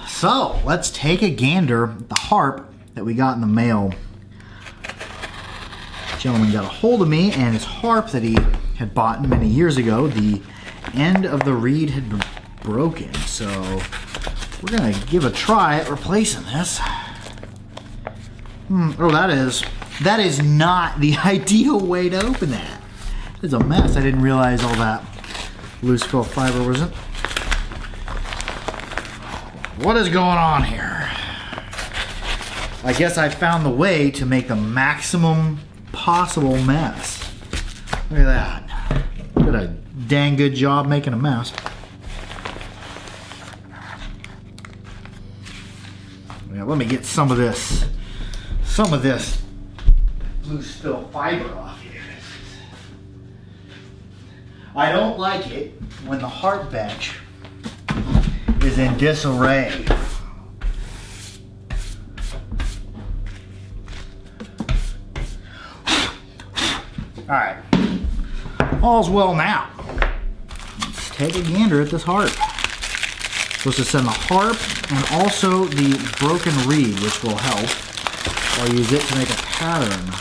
So let's take a gander at the harp that we got in the mail. The gentleman got a hold of me, and his harp that he had bought many years ago, the end of the reed had been broken. So we're gonna give a try at replacing this. Oh, that is not the ideal way to open that. It's a mess. I didn't realize all that loose fill fiber wasn't. What is going on here? I guess I found the way to make the maximum possible mess. Look at that. Did a dang good job making a mess. Yeah, let me get some of this loose fill fiber off here. I don't like it when the harp bench is in disarray. All right, all's well now. Let's take a gander at this harp. Supposed to send the harp and also the broken reed, which will help. I'll use it to make a pattern.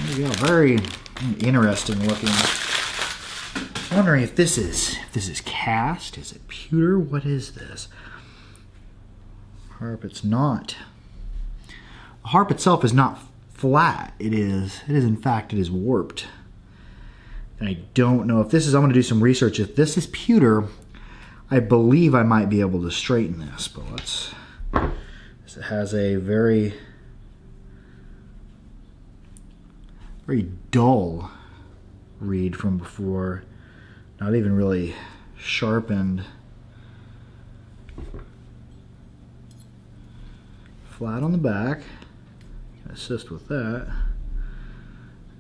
There we go, very interesting looking. I'm wondering if this is cast, is it pewter? What is this? Harp, it's not. The harp itself is not flat. It is in fact, it is warped. And I don't know if this is, I'm gonna do some research. If this is pewter, I believe I might be able to straighten this, but let's, it has a very dull reed from before. Not even really sharpened. Flat on the back. Can assist with that.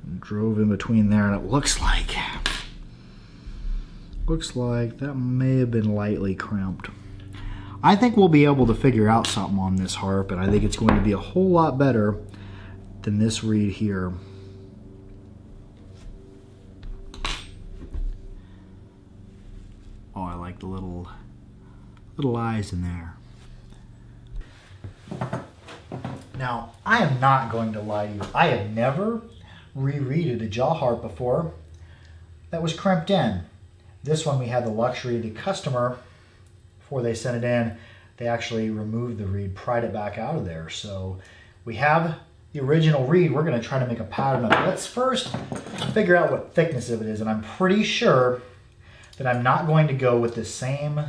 And drove in between there, and it looks like that may have been lightly crimped. I think we'll be able to figure out something on this harp, and I think it's going to be a whole lot better than this reed here. Oh, I like the little eyes in there. Now, I am not going to lie to you. I have never rereeded a jaw harp before that was crimped in. This one we had the luxury, the customer, before they sent it in, they actually removed the reed, pried it back out of there. So we have the original reed. We're going to try to make a pattern of it. Let's first figure out what thickness of it is, and I'm pretty sure that I'm not going to go with the same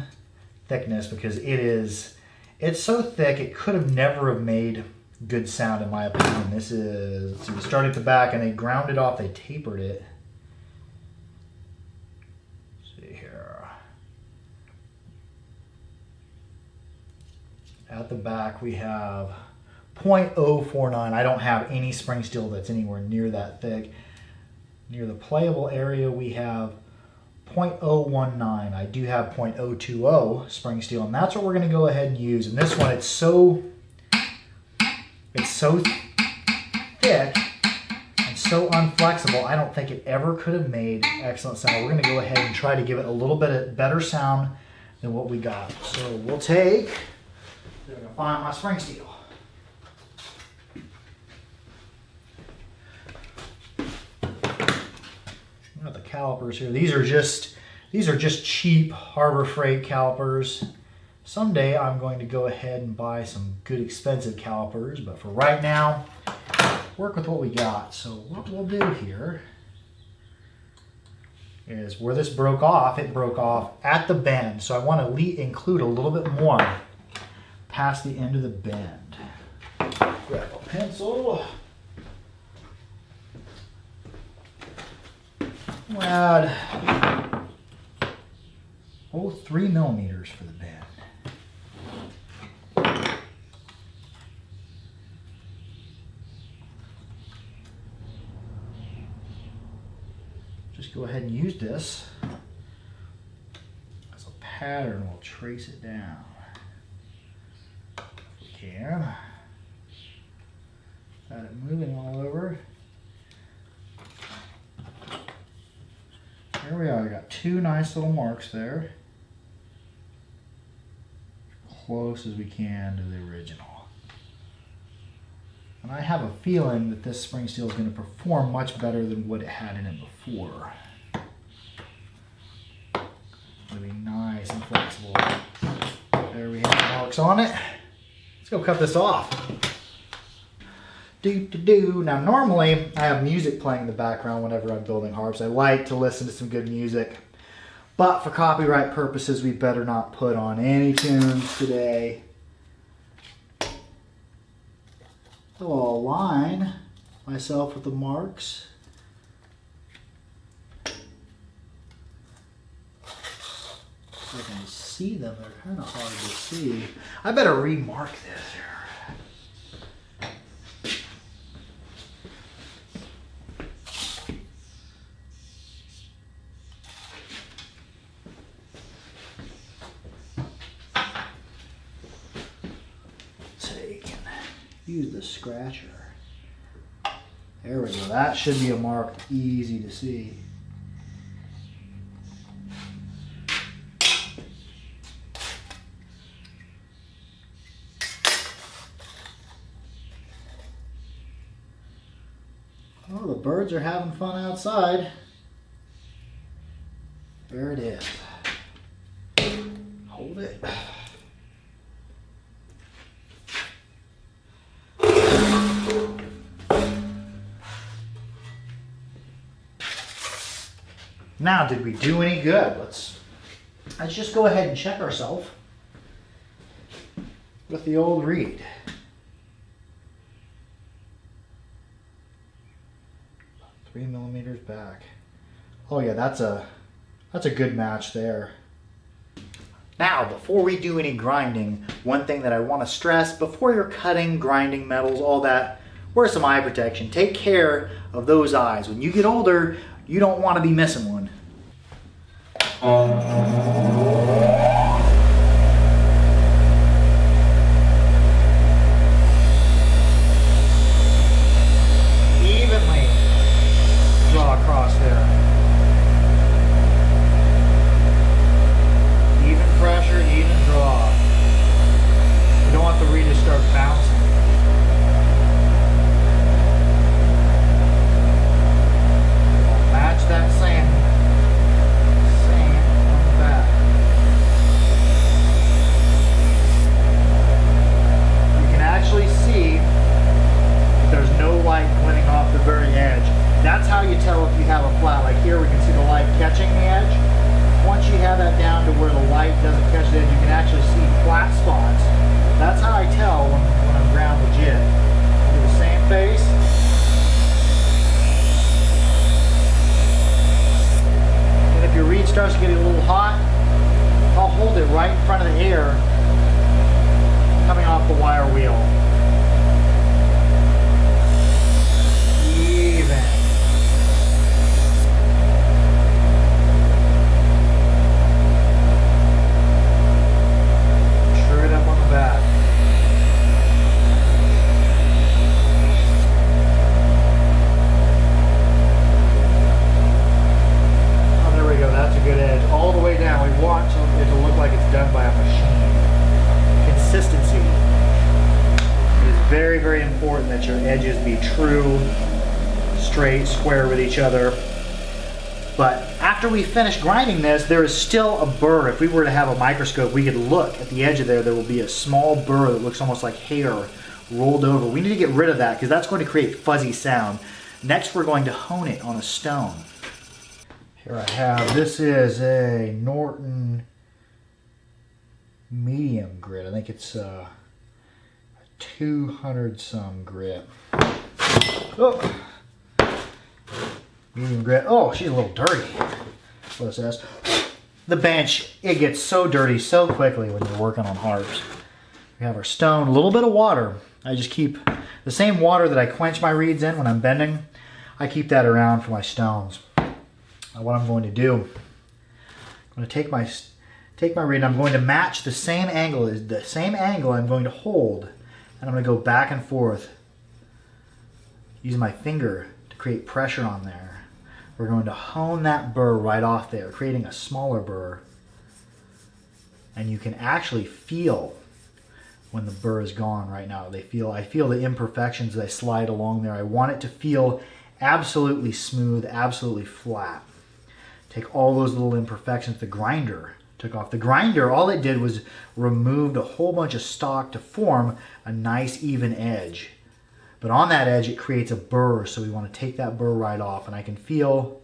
thickness because it's so thick it could have never have made good sound in my opinion. This is, so we start at the back and they ground it off, they tapered it. Let's see here. At the back we have 0.049. I don't have any spring steel that's anywhere near that thick. Near the playable area we have 0.019. I do have 0.020 spring steel, and that's what we're going to go ahead and use. And this one, it's so thick and so unflexible, I don't think it ever could have made excellent sound. We're going to go ahead and try to give it a little bit of better sound than what we got. So we'll take, I'm going to find my spring steel. The calipers here. These are just cheap Harbor Freight calipers. Someday I'm going to go ahead and buy some good expensive calipers, but for right now, work with what we got. So what we'll do here is where this broke off, it broke off at the bend. So I want to include a little bit more past the end of the bend. Grab a pencil. We'll add 3 millimeters for the bend. Just go ahead and use this as a pattern. We'll trace it down if we can. Got it moving all over. Here we are, we got two nice little marks there. Close as we can to the original. And I have a feeling that this spring steel is going to perform much better than what it had in it before. It'll be nice and flexible. There we have the marks on it. Let's go cut this off. Now normally I have music playing in the background whenever I'm building harps. I like to listen to some good music. But for copyright purposes, we better not put on any tunes today. So I'll align myself with the marks. I can see them, they're kind of hard to see. I better remark this here. Use the scratcher. There we go. That should be a mark easy to see. Oh, the birds are having fun outside. There it is. Hold it. Now, did we do any good? Let's just go ahead and check ourselves with the old reed. About 3 millimeters back. Oh yeah, that's a good match there. Now, before we do any grinding, one thing that I want to stress before you're cutting, grinding metals, all that, wear some eye protection. Take care of those eyes. When you get older, you don't want to be missing one. Evenly draw across there. Even pressure, even draw. We don't want the reed to start bouncing. Match that sand on the back. You can actually see that there's no light glinting off the very edge. That's how you tell if you have a flat. Like here we can see the light catching the edge. Once you have that down to where the light doesn't catch the edge, you can actually see flat spots. That's how I tell when I'm ground legit. Do the same face. If your reed starts to get a little hot, I'll hold it right in front of the air coming off the wire wheel. Even. Straight up on the back. That's a good edge. All the way down. We want it to look like it's done by a machine. Consistency. It is very, very important that your edges be true, straight, square with each other. But after we finish grinding this, there is still a burr. If we were to have a microscope, we could look at the edge of there. There will be a small burr that looks almost like hair rolled over. We need to get rid of that because that's going to create fuzzy sound. Next, we're going to hone it on a stone. Here I have, this is a Norton medium grit. I think it's a 200 some grit. Oh, medium grit. Oh, she's a little dirty. That's what it says. The bench, it gets so dirty so quickly when you're working on harps. We have our stone, a little bit of water. I just keep the same water that I quench my reeds in when I'm bending. I keep that around for my stones. Now what I'm going to do, I'm going to take my reed and I'm going to match the same angle I'm going to hold, and I'm going to go back and forth using my finger to create pressure on there. We're going to hone that burr right off there, creating a smaller burr. And you can actually feel when the burr is gone right now. I feel the imperfections as I slide along there. I want it to feel absolutely smooth, absolutely flat. Take all those little imperfections. The grinder took off. The grinder, all it did was removed a whole bunch of stock to form a nice even edge. But on that edge, it creates a burr, so we want to take that burr right off. And I can feel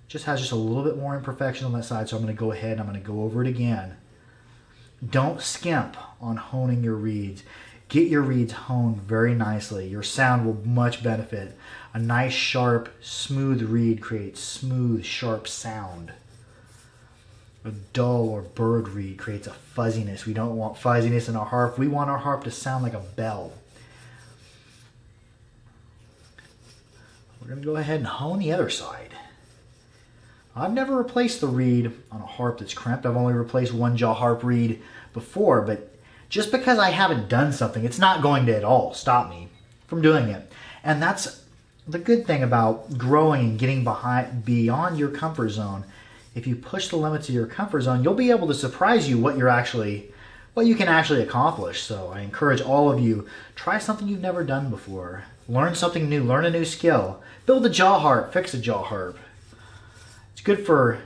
just has just a little bit more imperfection on that side, so I'm going to go ahead and I'm going to go over it again. Don't skimp on honing your reeds. Get your reeds honed very nicely. Your sound will much benefit. A nice, sharp, smooth reed creates smooth, sharp sound. A dull or burred reed creates a fuzziness. We don't want fuzziness in our harp. We want our harp to sound like a bell. We're going to go ahead and hone the other side. I've never replaced the reed on a harp that's crimped. I've only replaced one jaw harp reed before, but just because I haven't done something, it's not going to at all stop me from doing it. And that's the good thing about growing and getting beyond your comfort zone. If you push the limits of your comfort zone, you'll be able to surprise you what you can actually accomplish. So I encourage all of you, try something you've never done before. Learn something new, learn a new skill. Build a jaw harp, fix a jaw harp. It's good for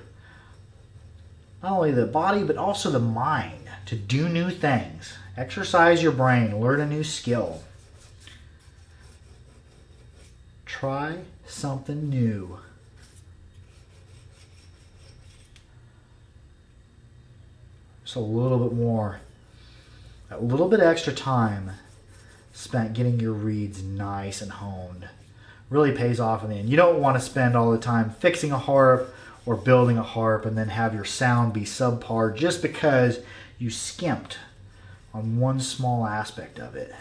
not only the body, but also the mind to do new things. Exercise your brain, learn a new skill. Try something new. Just a little bit more. A little bit extra time spent getting your reeds nice and honed really pays off in the end. You don't want to spend all the time fixing a harp or building a harp and then have your sound be subpar just because you skimped on one small aspect of it.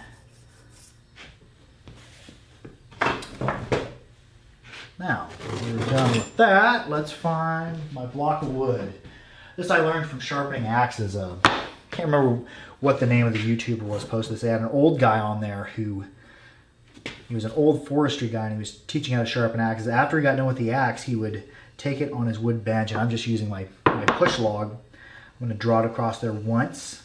Now, we're done with that. Let's find my block of wood. This I learned from sharpening axes. I can't remember what the name of the YouTuber was posted. They had an old guy on there he was an old forestry guy, and he was teaching how to sharpen axes. After he got done with the axe, he would take it on his wood bench, and I'm just using my push log. I'm going to draw it across there once,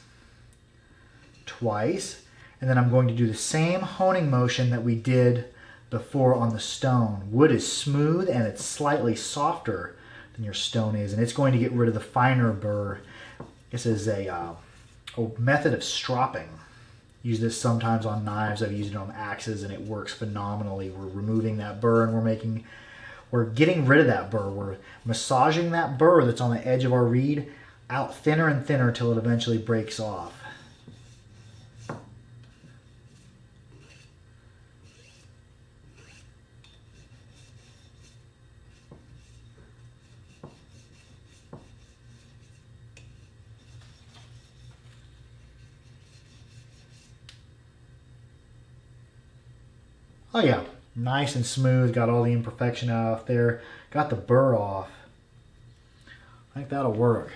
twice, and then I'm going to do the same honing motion that we did before on the stone. Wood is smooth and it's slightly softer than your stone is, and it's going to get rid of the finer burr. This is a method of stropping. Use this sometimes on knives. I've used it on axes, and it works phenomenally. We're removing that burr, and we're getting rid of that burr. We're massaging that burr that's on the edge of our reed out thinner and thinner till it eventually breaks off. Oh yeah, nice and smooth, got all the imperfection out there, got the burr off. I think that'll work.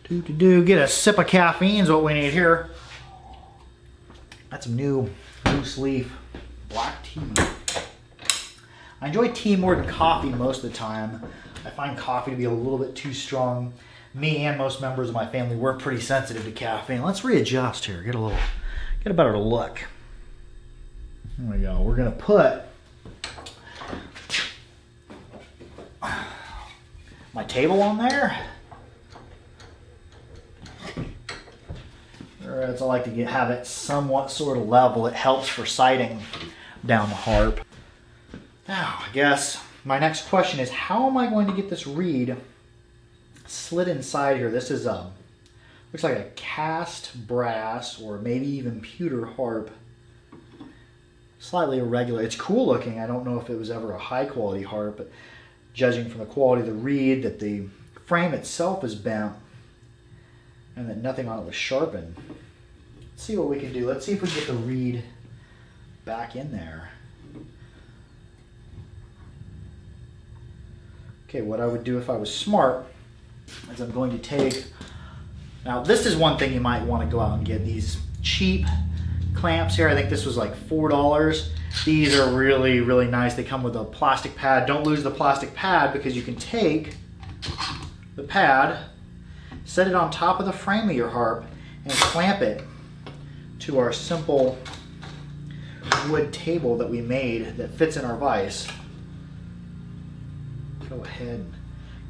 Get a sip of caffeine is what we need here. That's some new loose leaf black tea. I enjoy tea more than coffee most of the time. I find coffee to be a little bit too strong. Me and most members of my family, we're pretty sensitive to caffeine. Let's readjust here, get a better look. There we go. We're going to put my table on there. That's I like to have it somewhat sort of level. It helps for sighting down the harp. Now, I guess my next question is, how am I going to get this reed slid inside here? This is looks like a cast brass or maybe even pewter harp. Slightly irregular. It's cool looking. I don't know if it was ever a high quality harp, but judging from the quality of the reed, that the frame itself is bent and that nothing on it was sharpened. Let's see what we can do. Let's see if we can get the reed back in there. Okay, what I would do if I was smart is I'm going to take... Now, this is one thing you might want to go out and get. These cheap clamps here. I think this was like $4. These are really, really nice. They come with a plastic pad. Don't lose the plastic pad because you can take the pad, set it on top of the frame of your harp, and clamp it to our simple wood table that we made that fits in our vise. Go ahead and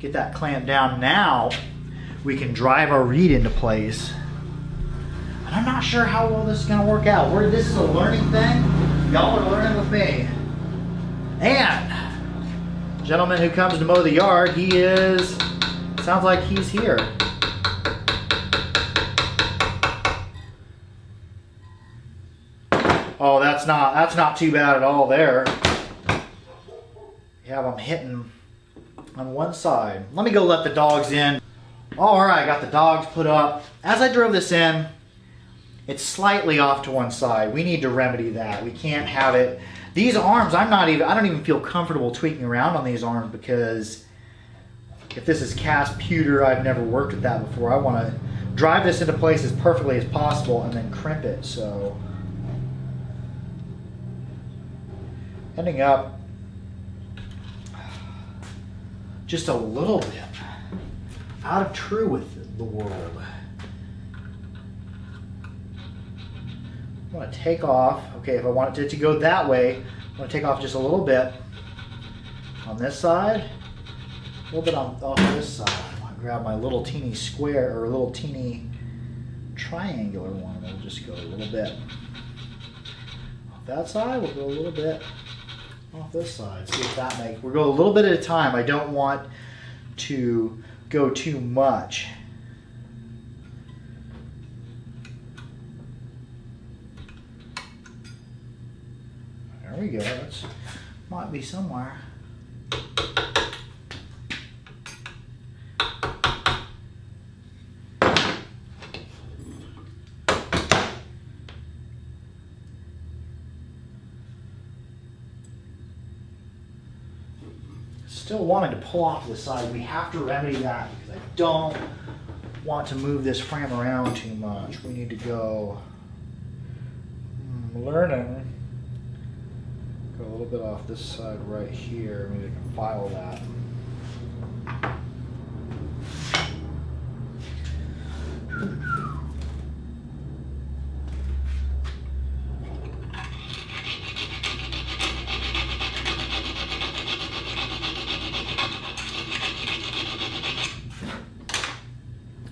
get that clamped down. Now we can drive our reed into place. And I'm not sure how well this is going to work out. This is a learning thing. Y'all are learning with me. And the gentleman who comes to mow the yard, sounds like he's here. Oh, that's not too bad at all there. You have them hitting on one side. Let me go let the dogs in. All right, I got the dogs put up. As I drove this in, it's slightly off to one side. We need to remedy that. We can't have it. These arms, I don't even feel comfortable tweaking around on these arms because if this is cast pewter, I've never worked with that before. I want to drive this into place as perfectly as possible and then crimp it. So ending up just a little bit out of true with the world. I want to take off. Okay, if I want it to go that way, I want to take off just a little bit on this side, a little bit off this side. I want to grab my little teeny square or little teeny triangular one, and we'll just go a little bit off that side. We'll go a little bit off this side. See if that makes. We'll go a little bit at a time. I don't want to go too much. There we go. That might be somewhere. Still wanting to pull off the side. We have to remedy that because I don't want to move this frame around too much. We need to go learning. Go a little bit off this side right here. Maybe I can file that.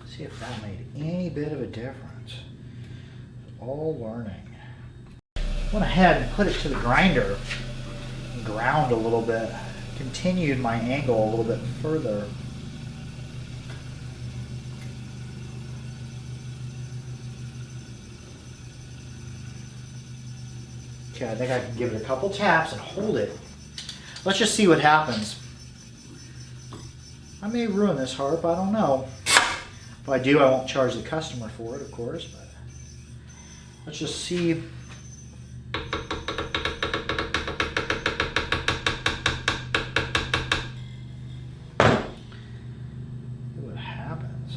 See if that made any bit of a difference. All learning. Went ahead and put it to the grinder and ground a little bit. Continued my angle a little bit further. Okay, I think I can give it a couple taps and hold it. Let's just see what happens. I may ruin this harp, I don't know. If I do, I won't charge the customer for it, of course, but let's just see. What happens.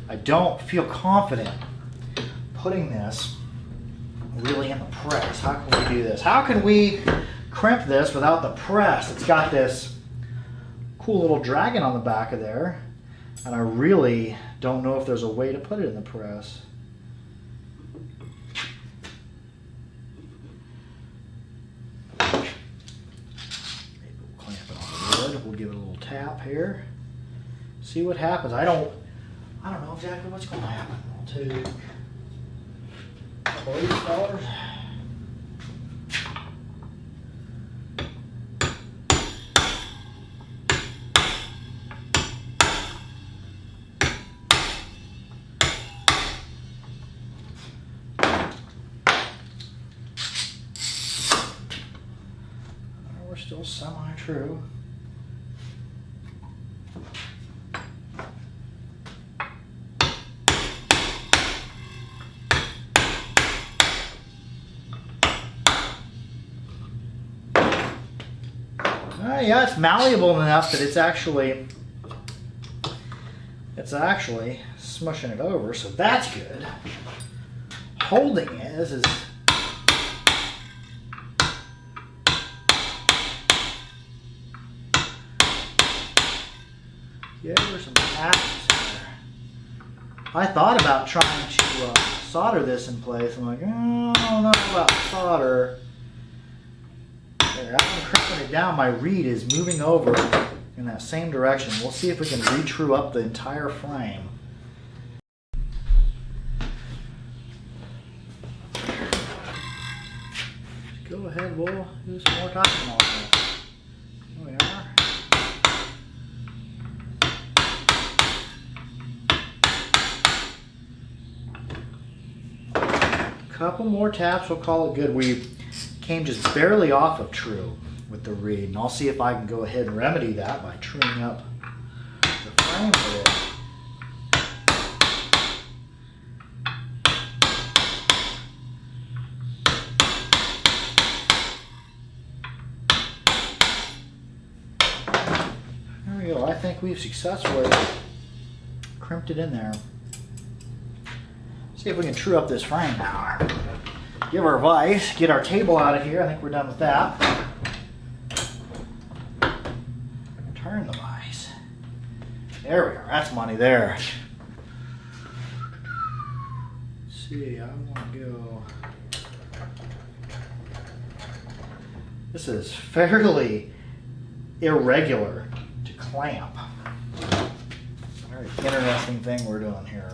I don't feel confident putting this really in the press. How can we do this? How can we crimp this without the press? It's got this cool little dragon on the back of there, and I really don't know if there's a way to put it in the press. Maybe we'll clamp it on the wood. We'll give it a little tap here. See what happens. I don't know exactly what's going to happen. I'll take $40. we're still semi-true. Yeah, it's malleable enough that it's actually smushing it over, so that's good. Holding it is give her some taps there. I thought about trying to solder this in place. I'm like, oh, I don't know about solder. There, as I'm crimping it down, my reed is moving over in that same direction. We'll see if we can re-true up the entire frame. Go ahead, we'll do some more talking on this. Here we are. Couple more taps, we'll call it good. We came just barely off of true with the reed, and I'll see if I can go ahead and remedy that by truing up the frame with it. There we go. I think we've successfully crimped it in there. See if we can true up this frame now. Give our vise, get our table out of here. I think we're done with that. Turn the vise. There we are. That's money there. Let's see, I want to go. This is fairly irregular to clamp. Very interesting thing we're doing here.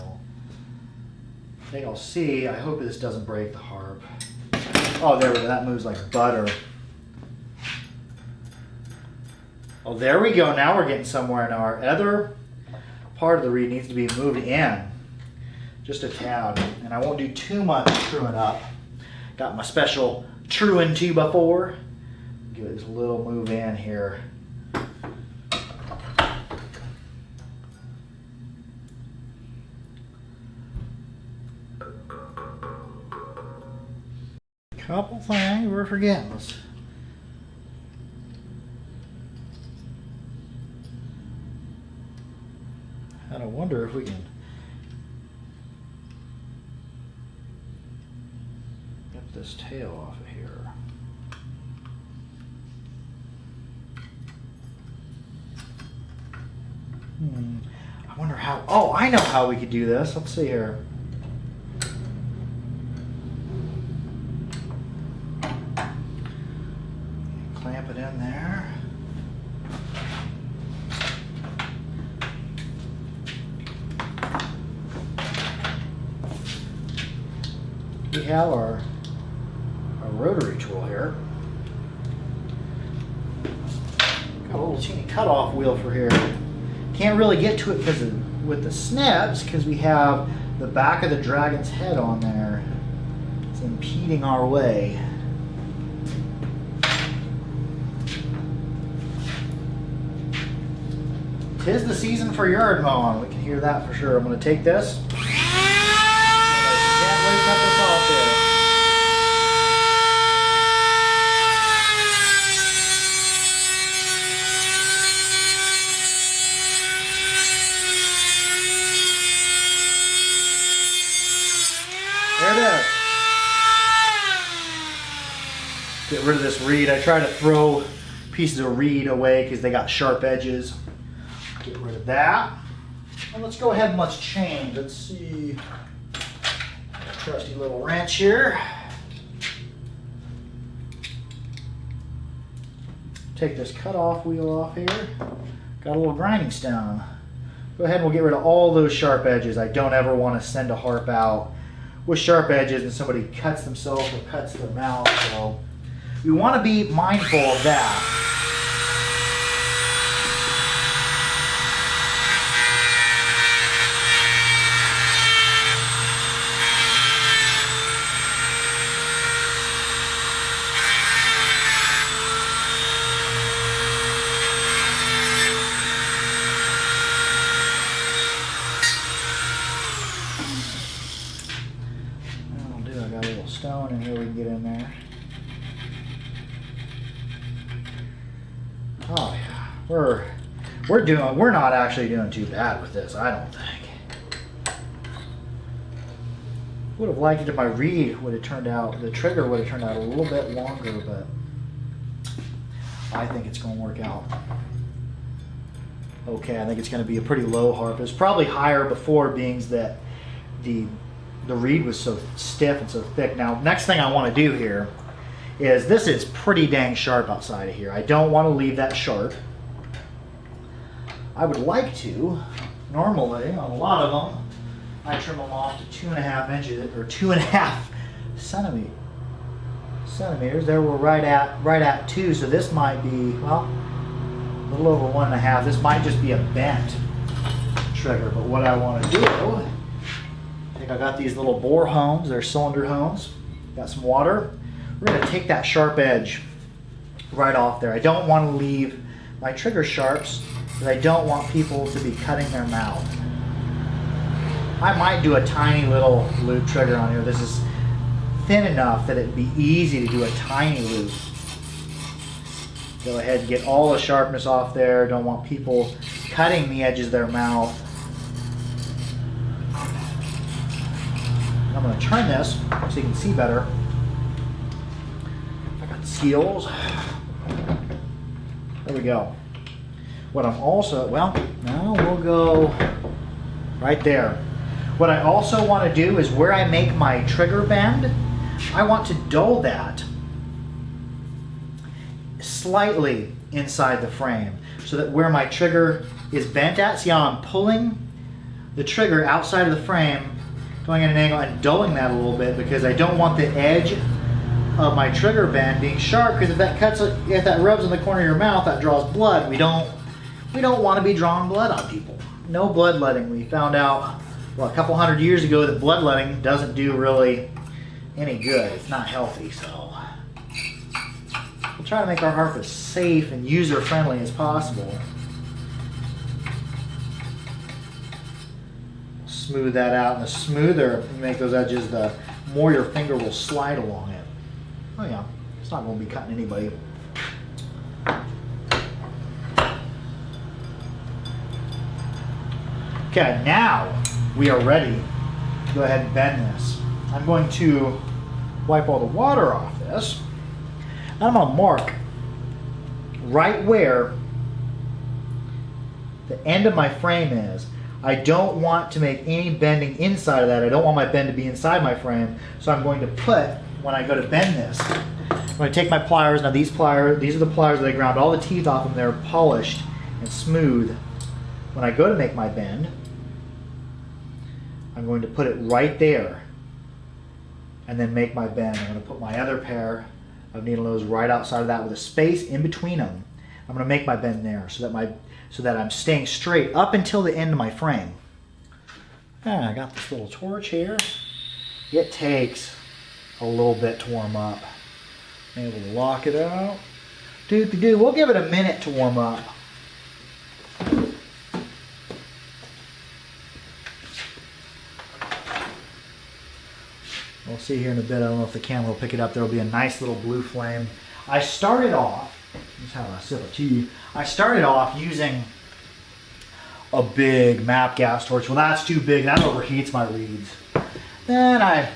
I think I'll see. I hope this doesn't break the harp. Oh, there we go. That moves like butter. Oh, there we go. Now we're getting somewhere. Now our other part of the reed needs to be moved in just a tad. And I won't do too much truing up. Got my special truing 2x4. Give it this little move in here. Couple things we're forgetting. And I wonder if we can get this tail off of here. I wonder how. Oh, I know how we could do this. Let's see here. Clamp it in there. We have our rotary tool here. Got a little teeny cutoff wheel for here. Can't really get to it because with the snips, because we have the back of the dragon's head on there. It's impeding our way. 'Tis the season for yard mowing. We can hear that for sure. I'm going to take this. Can't wait to cut this off here. There it is. Get rid of this reed. I try to throw pieces of reed away because they got sharp edges. Get rid of that. And let's go ahead and let's change. Let's see. Trusty little wrench here. Take this cutoff wheel off here. Got a little grinding stone. Go ahead and we'll get rid of all those sharp edges. I don't ever want to send a harp out with sharp edges and somebody cuts themselves or cuts their mouth. So we want to be mindful of that. get in there. Oh yeah, we're not actually doing too bad with this, I don't think. Would have liked it if my reed would have turned out, the trigger would have turned out a little bit longer, but I think it's going to work out. Okay, I think it's going to be a pretty low harp. It was probably higher before, being that the reed was so stiff and so thick. Now, next thing I want to do here is, this is pretty dang sharp outside of here. I don't want to leave that sharp. I would like to, normally, on a lot of them, I trim them off to 2.5 inches, or 2.5 centimeters. There we're right at 2, so this might be, well, a little over 1.5. This might just be a bent trigger, but what I want to do, I think I got these little bore hones, they're cylinder hones, got some water. We're going to take that sharp edge right off there. I don't want to leave my trigger sharps, because I don't want people to be cutting their mouth. I might do a tiny little loop trigger on here. This is thin enough that it'd be easy to do a tiny loop. Go ahead and get all the sharpness off there. Don't want people cutting the edges of their mouth. I'm going to turn this so you can see better. I got the skills. There we go. What I'm also, well, now we'll go right there. What I also want to do is, where I make my trigger bend, I want to dull that slightly inside the frame, so that where my trigger is bent at, see how I'm pulling the trigger outside of the frame, going at an angle and dulling that a little bit, because I don't want the edge of my trigger bend being sharp, because if that rubs in the corner of your mouth, that draws blood. We don't want to be drawing blood on people. No bloodletting. We found out, well, a couple hundred years ago, that bloodletting doesn't do really any good. It's not healthy, so we'll try to make our harp as safe and user-friendly as possible. Smooth that out, and the smoother you make those edges, the more your finger will slide along it. Oh yeah, it's not going to be cutting anybody. Okay, now we are ready to go ahead and bend this. I'm going to wipe all the water off this. I'm going to mark right where the end of my frame is. I don't want to make any bending inside of that. I don't want my bend to be inside my frame. So I'm going to put, when I go to bend this, I'm going to take my pliers. Now these are the pliers that I ground all the teeth off them. They're polished and smooth. When I go to make my bend, I'm going to put it right there and then make my bend. I'm going to put my other pair of needle nose right outside of that with a space in between them. I'm going to make my bend there so that I'm staying straight up until the end of my frame. And I got this little torch here. It takes a little bit to warm up. I'm able to lock it out. We'll give it a minute to warm up. We'll see here in a bit. I don't know if the camera will pick it up. There will be a nice little blue flame. I started off, just have a sip of tea. I started off using a big MAP gas torch. Well, that's too big. That overheats my reeds. Then I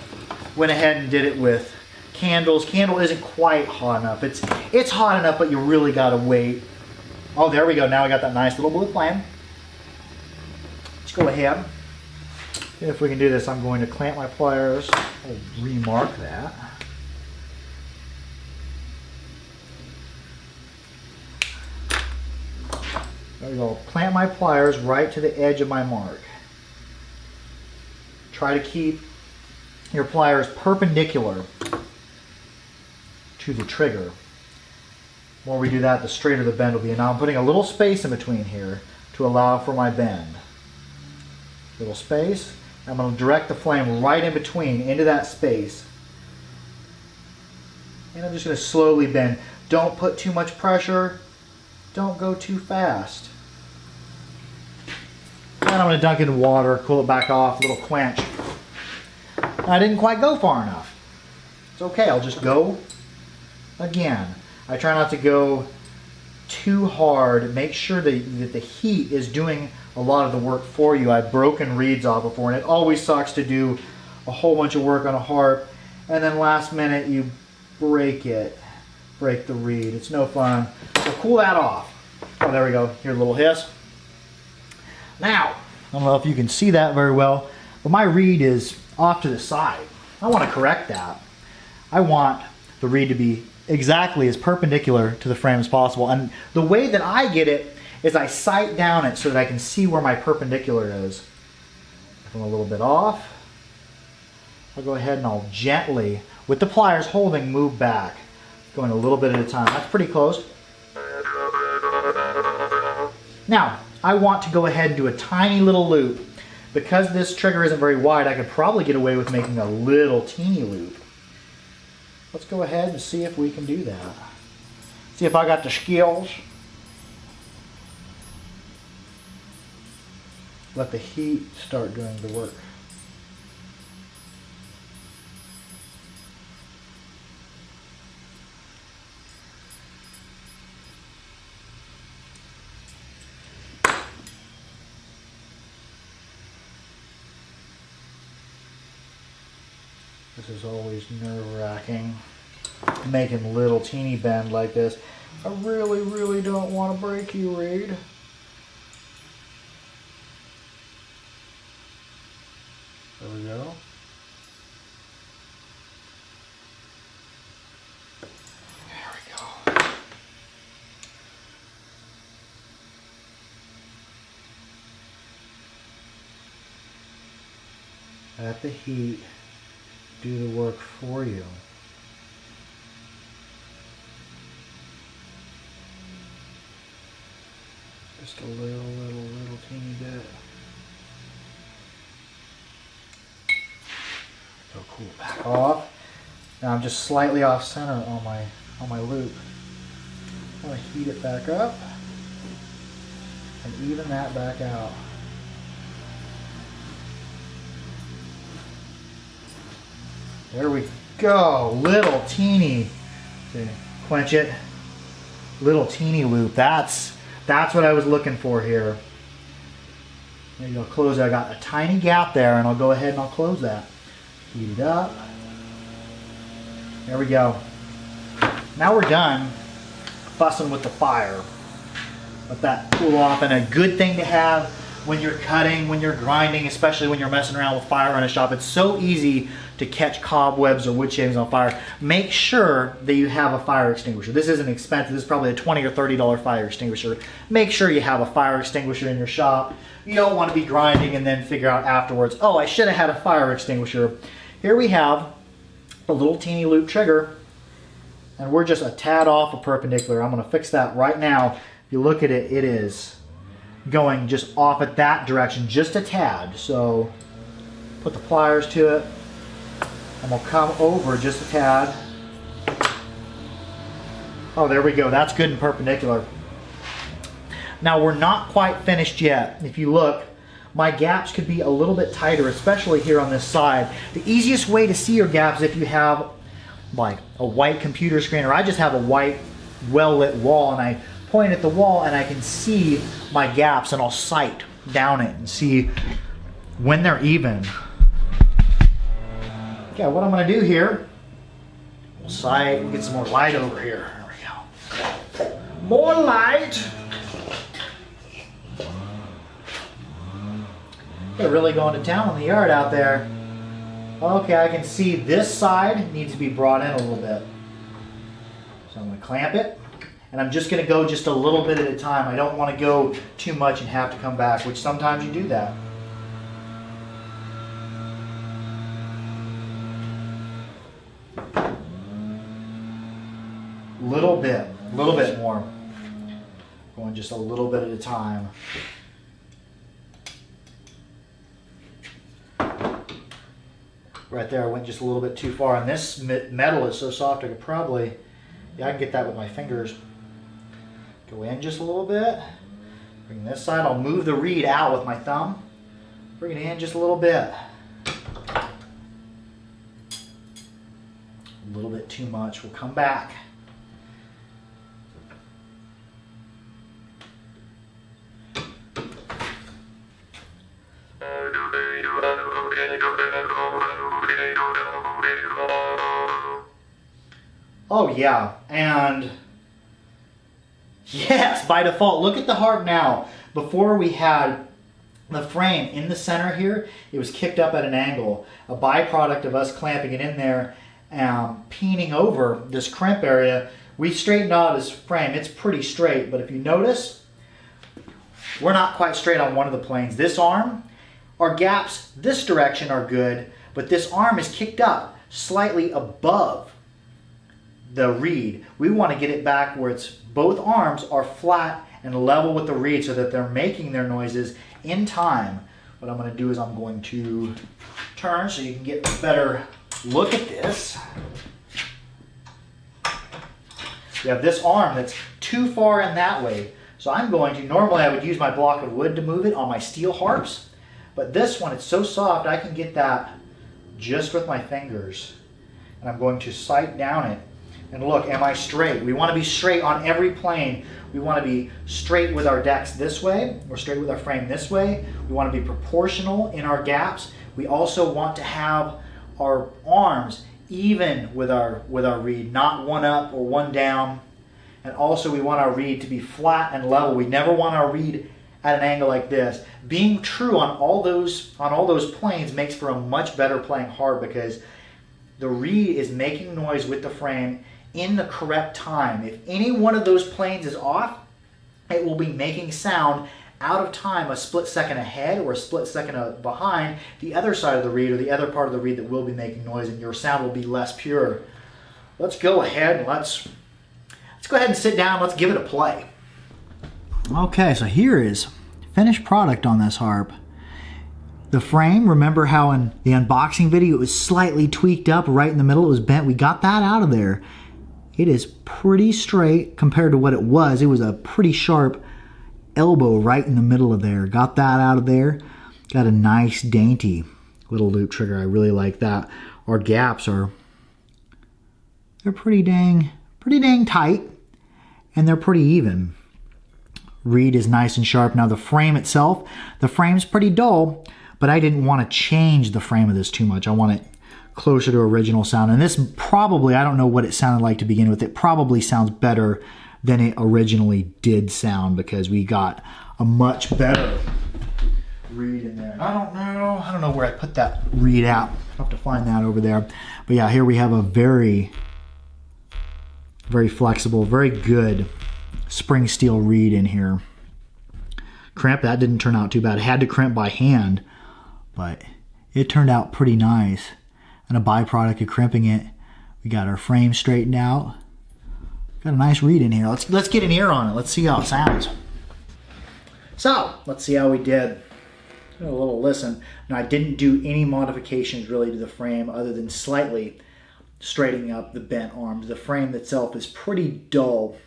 went ahead and did it with candles. Candle isn't quite hot enough. It's hot enough, but you really got to wait. Oh, there we go. Now we got that nice little blue flame. Let's go ahead. If we can do this, I'm going to clamp my pliers. I'll remark that. There we go. Clamp my pliers right to the edge of my mark. Try to keep your pliers perpendicular to the trigger. The more we do that, the straighter the bend will be. And now I'm putting a little space in between here to allow for my bend. Little space. I'm going to direct the flame right in between into that space. And I'm just going to slowly bend. Don't put too much pressure. Don't go too fast. And I'm going to dunk it in water, cool it back off, a little quench. I didn't quite go far enough. It's okay, I'll just go again. I try not to go too hard. Make sure that the heat is doing a lot of the work for you. I've broken reeds off before, and it always sucks to do a whole bunch of work on a harp, and then last minute you break the reed. It's no fun. So cool that off. Oh, there we go. Here's a little hiss. Now, I don't know if you can see that very well, but my reed is off to the side. I want to correct that. I want the reed to be exactly as perpendicular to the frame as possible. And the way that I get it is I sight down it so that I can see where my perpendicular is. If I'm a little bit off, I'll go ahead and I'll gently, with the pliers holding, move back. Going a little bit at a time. That's pretty close. Now, I want to go ahead and do a tiny little loop. Because this trigger isn't very wide, I could probably get away with making a little teeny loop. Let's go ahead and see if we can do that. See if I got the skills. Let the heat start doing the work. This is always nerve-wracking, making little teeny bend like this. I really, really don't want to break you, reed. There we go. There we go. Let the heat do the work for you. Just a little teeny bit. So cool, back off. Now I'm just slightly off center on my loop. I'm gonna heat it back up and even that back out. There we go, little teeny, quench it, little teeny loop. That's what I was looking for here. There you go, close it. I got a tiny gap there, and I'll go ahead and I'll close that. Heat it up. There we go. Now we're done fussing with the fire. Let that cool off, and a good thing to have when you're cutting, when you're grinding, especially when you're messing around with fire in a shop. It's so easy to catch cobwebs or wood shavings on fire. Make sure that you have a fire extinguisher. This isn't expensive. This is probably a $20 or $30 fire extinguisher. Make sure you have a fire extinguisher in your shop. You don't want to be grinding and then figure out afterwards, oh, I should have had a fire extinguisher. Here we have a little teeny loop trigger, and we're just a tad off of perpendicular. I'm going to fix that right now. If you look at it, it is going just off at that direction, just a tad. So put the pliers to it, and we'll come over just a tad. Oh, there we go. That's good and perpendicular. Now we're not quite finished yet. If you look, my gaps could be a little bit tighter, especially here on this side. The easiest way to see your gaps if you have like a white computer screen, or I just have a white well-lit wall, and I point at the wall and I can see my gaps, and I'll sight down it and see when they're even. Okay, what I'm going to do here, we'll sight and get some more light over here. There we go. More light. They're really going to town on the yard out there. Okay, I can see this side needs to be brought in a little bit. So I'm going to clamp it. And I'm just going to go just a little bit at a time. I don't want to go too much and have to come back, which sometimes you do that. Little bit more. Going just a little bit at a time. Right there, I went just a little bit too far. And this metal is so soft, I could probably, yeah, I can get that with my fingers. Go in just a little bit. Bring this side. I'll move the reed out with my thumb. Bring it in just a little bit. A little bit too much. We'll come back. Oh yeah, and yes, by default, look at the harp now. Before we had the frame in the center here, it was kicked up at an angle. A byproduct of us clamping it in there, peening over this crimp area, we straightened out his frame. It's pretty straight, but if you notice, we're not quite straight on one of the planes. This arm, our gaps this direction are good, but this arm is kicked up slightly above the reed. We want to get it back where it's both arms are flat and level with the reed so that they're making their noises in time. What I'm going to do is I'm going to turn so you can get a better look at this. We have this arm that's too far in that way. So I'm going to, normally I would use my block of wood to move it on my steel harps, but this one, it's so soft I can get that just with my fingers. And I'm going to sight down it. And look, am I straight? We want to be straight on every plane. We want to be straight with our decks this way. We're straight with our frame this way. We want to be proportional in our gaps. We also want to have our arms even with our reed, not one up or one down. And also we want our reed to be flat and level. We never want our reed at an angle like this. Being true on all those planes makes for a much better playing harp because the reed is making noise with the frame in the correct time. If any one of those planes is off, it will be making sound out of time, a split second ahead or a split second behind the other side of the reed or the other part of the reed that will be making noise, and your sound will be less pure. Let's go ahead and let's go ahead and sit down. Let's give it a play. Okay, so here is finished product on this harp. The frame, remember how in the unboxing video it was slightly tweaked up right in the middle, it was bent. We got that out of there. It is pretty straight compared to what it was. It was a pretty sharp elbow right in the middle of there. Got that out of there. Got a nice dainty little loop trigger. I really like that. Our gaps they're pretty dang tight, and they're pretty even. Reed is nice and sharp. Now the frame itself, the frame's pretty dull, but I didn't want to change the frame of this too much. I want it closer to original sound. And this probably, I don't know what it sounded like to begin with. It probably sounds better than it originally did sound because we got a much better reed in there. I don't know where I put that reed out. I'll have to find that over there. But yeah, here we have a very, very flexible, very good spring steel reed in here. Crimp, that didn't turn out too bad. I had to crimp by hand, but it turned out pretty nice. And a byproduct of crimping it, we got our frame straightened out. Got a nice reed in here. Let's get an ear on it. Let's see how it sounds. So let's see how we did. A little listen. Now I didn't do any modifications really to the frame other than slightly straightening up the bent arms. The frame itself is pretty dull.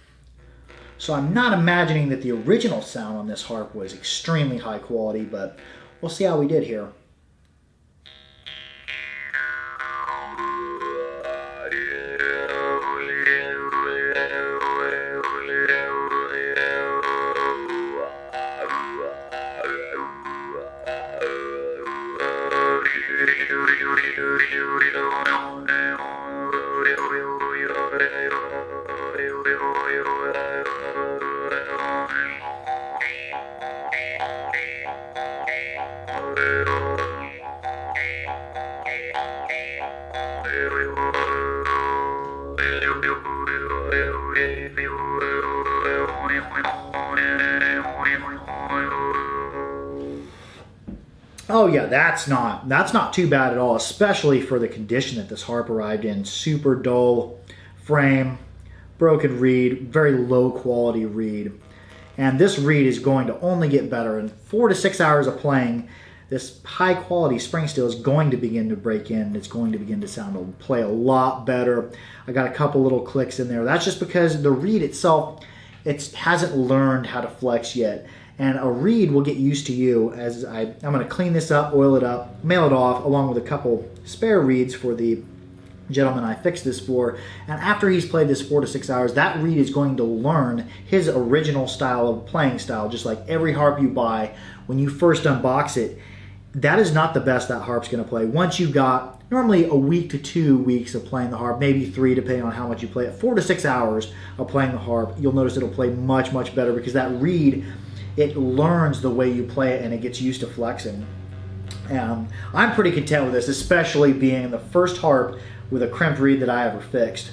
So I'm not imagining that the original sound on this harp was extremely high quality, but we'll see how we did here. Oh yeah, that's not too bad at all, especially for the condition that this harp arrived in. Super dull frame, broken reed, very low quality reed. And this reed is going to only get better. In 4 to 6 hours of playing, this high quality spring steel is going to begin to break in. It's going to begin to sound and play a lot better. I got a couple little clicks in there. That's just because the reed itself, it hasn't learned how to flex yet. And a reed will get used to you as I'm going to clean this up, oil it up, mail it off, along with a couple spare reeds for the gentleman I fixed this for, and after he's played this 4 to 6 hours, that reed is going to learn his original style of playing style. Just like every harp you buy, when you first unbox it, that is not the best that harp's going to play. Once you've got normally a week to 2 weeks of playing the harp, maybe 3 depending on how much you play it, 4 to 6 hours of playing the harp, you'll notice it'll play much, much better because that reed, it learns the way you play it and it gets used to flexing. I'm pretty content with this, especially being the first harp with a crimped reed that I ever fixed.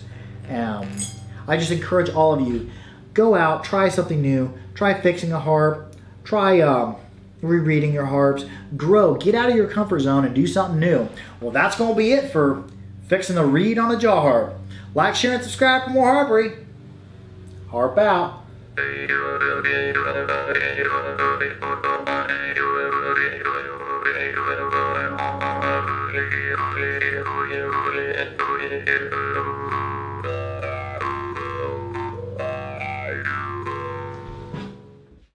I just encourage all of you, go out, try something new, try fixing a harp, try rereading your harps, grow, get out of your comfort zone and do something new. Well, that's going to be it for fixing the reed on the jaw harp. Like, share, and subscribe for more harpery. Harp out.